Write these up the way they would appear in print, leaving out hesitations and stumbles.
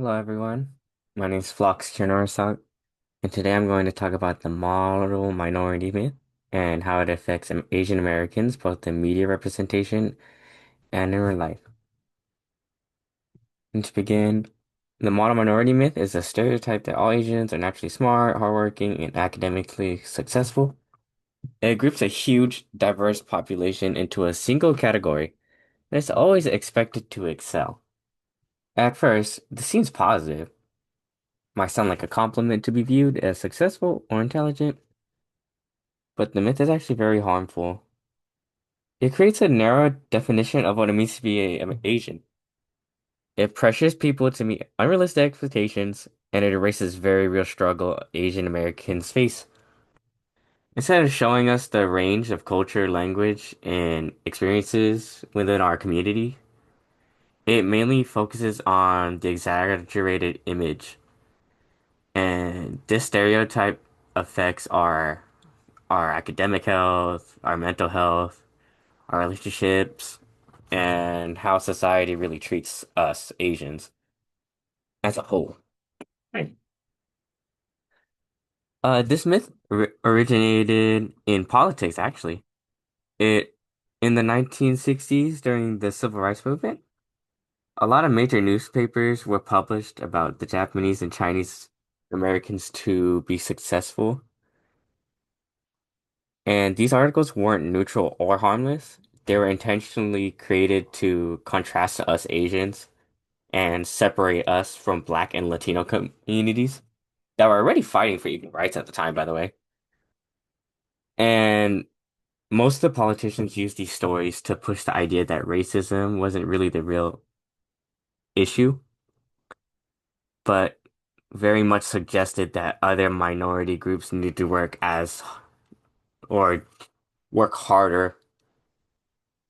Hello, everyone. My name is Flox Chernarsak, and today I'm going to talk about the model minority myth and how it affects Asian Americans, both in media representation and in real life. And to begin, the model minority myth is a stereotype that all Asians are naturally smart, hardworking, and academically successful. It groups a huge, diverse population into a single category and is always expected to excel. At first, this seems positive, might sound like a compliment to be viewed as successful or intelligent, but the myth is actually very harmful. It creates a narrow definition of what it means to be Asian. It pressures people to meet unrealistic expectations, and it erases very real struggle Asian Americans face. Instead of showing us the range of culture, language, and experiences within our community, it mainly focuses on the exaggerated image. And this stereotype affects our academic health, our mental health, our relationships, and how society really treats us Asians as a whole. Right. This myth originated in politics, actually. It in the 1960s during the Civil Rights Movement, a lot of major newspapers were published about the Japanese and Chinese Americans to be successful. And these articles weren't neutral or harmless. They were intentionally created to contrast to us Asians and separate us from Black and Latino communities that were already fighting for equal rights at the time, by the way. And most of the politicians used these stories to push the idea that racism wasn't really the real issue, but very much suggested that other minority groups need to work as or work harder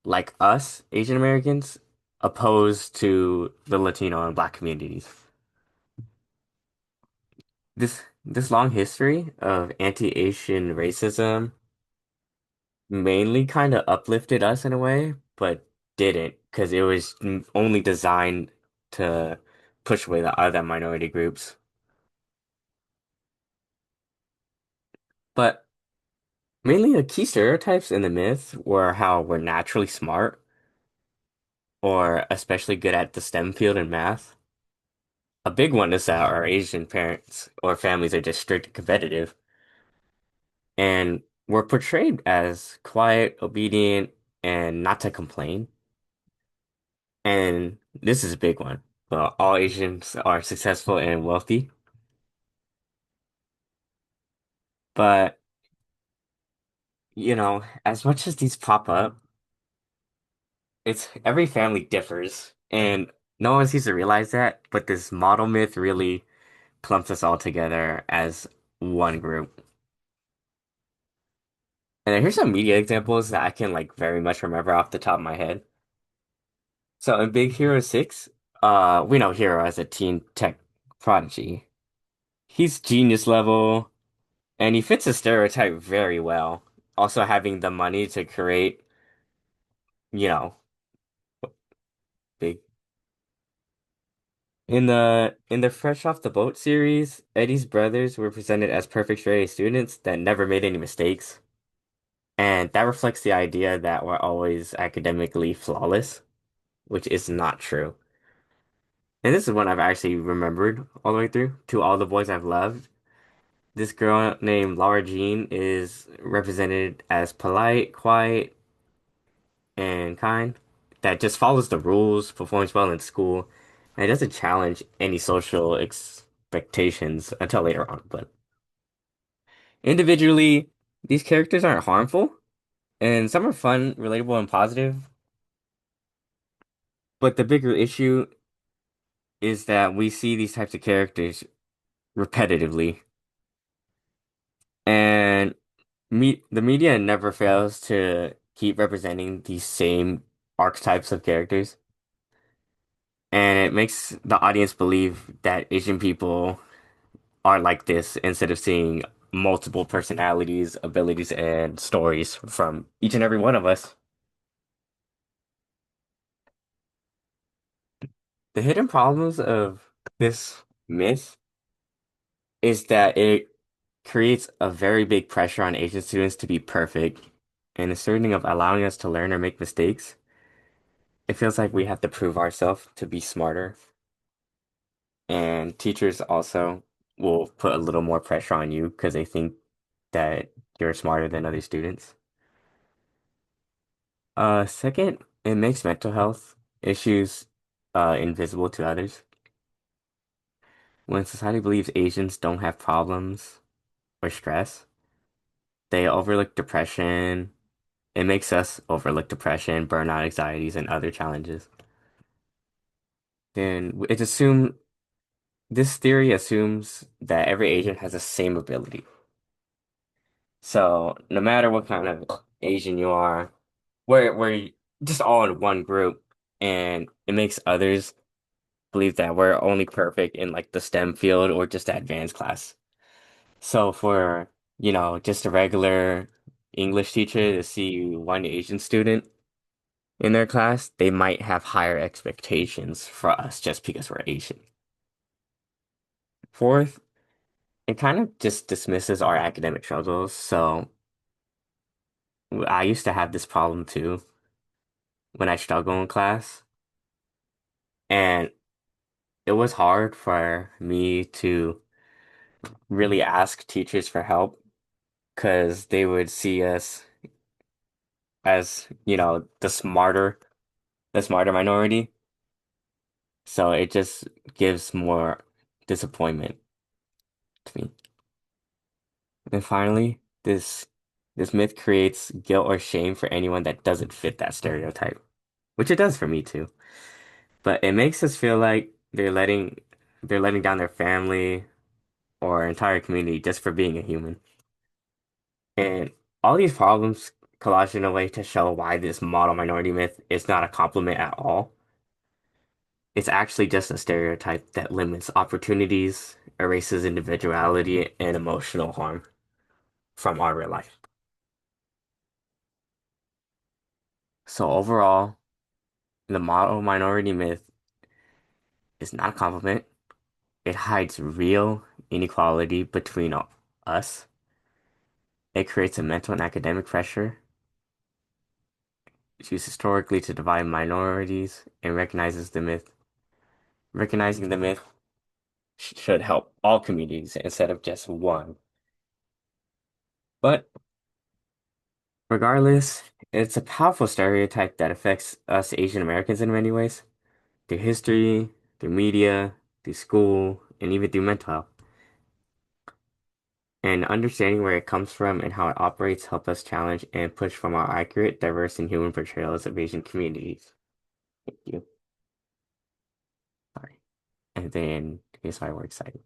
like us, Asian Americans, opposed to the Latino and Black communities. This long history of anti-Asian racism mainly kind of uplifted us in a way, but didn't because it was only designed to push away the other minority groups. But mainly the key stereotypes in the myth were how we're naturally smart or especially good at the STEM field and math. A big one is that our Asian parents or families are just strict and competitive, and we're portrayed as quiet, obedient, and not to complain. And this is a big one. Well, all Asians are successful and wealthy, but as much as these pop up, it's every family differs, and no one seems to realize that. But this model myth really clumps us all together as one group. And then here's some media examples that I can like very much remember off the top of my head. So in Big Hero 6, we know Hero as a teen tech prodigy. He's genius level, and he fits the stereotype very well. Also having the money to create, you know, big. In the Fresh Off the Boat series, Eddie's brothers were presented as perfect straight A students that never made any mistakes. And that reflects the idea that we're always academically flawless, which is not true. And this is one I've actually remembered all the way through. To all the boys I've loved, this girl named Laura Jean is represented as polite, quiet, and kind, that just follows the rules, performs well in school, and doesn't challenge any social expectations until later on. But individually, these characters aren't harmful, and some are fun, relatable, and positive. But the bigger issue is that we see these types of characters repetitively, and the media never fails to keep representing these same archetypes of characters. And it makes the audience believe that Asian people are like this instead of seeing multiple personalities, abilities, and stories from each and every one of us. The hidden problems of This myth is that it creates a very big pressure on Asian students to be perfect, and asserting of allowing us to learn or make mistakes. It feels like we have to prove ourselves to be smarter, and teachers also will put a little more pressure on you because they think that you're smarter than other students. Second, it makes mental health issues invisible to others. When society believes Asians don't have problems or stress, they overlook depression. It makes us overlook depression, burnout, anxieties, and other challenges. Then it's assumed this theory assumes that every Asian has the same ability. So no matter what kind of Asian you are, we're just all in one group, and it makes others believe that we're only perfect in like the STEM field or just the advanced class. So for, just a regular English teacher to see one Asian student in their class, they might have higher expectations for us just because we're Asian. Fourth, it kind of just dismisses our academic struggles. So I used to have this problem too when I struggle in class, and it was hard for me to really ask teachers for help because they would see us as, the smarter minority. So it just gives more disappointment to me. And finally, this myth creates guilt or shame for anyone that doesn't fit that stereotype, which it does for me too. But it makes us feel like they're letting down their family or entire community just for being a human. And all these problems collage in a way to show why this model minority myth is not a compliment at all. It's actually just a stereotype that limits opportunities, erases individuality, and emotional harm from our real life. So overall, the model minority myth is not a compliment. It hides real inequality between us. It creates a mental and academic pressure. It's used historically to divide minorities and recognizing the myth should help all communities instead of just one. But regardless, it's a powerful stereotype that affects us Asian Americans in many ways, through history, through media, through school, and even through mental health. And understanding where it comes from and how it operates help us challenge and push for more accurate, diverse, and human portrayals of Asian communities. Thank you. Sorry. And then here's my work site.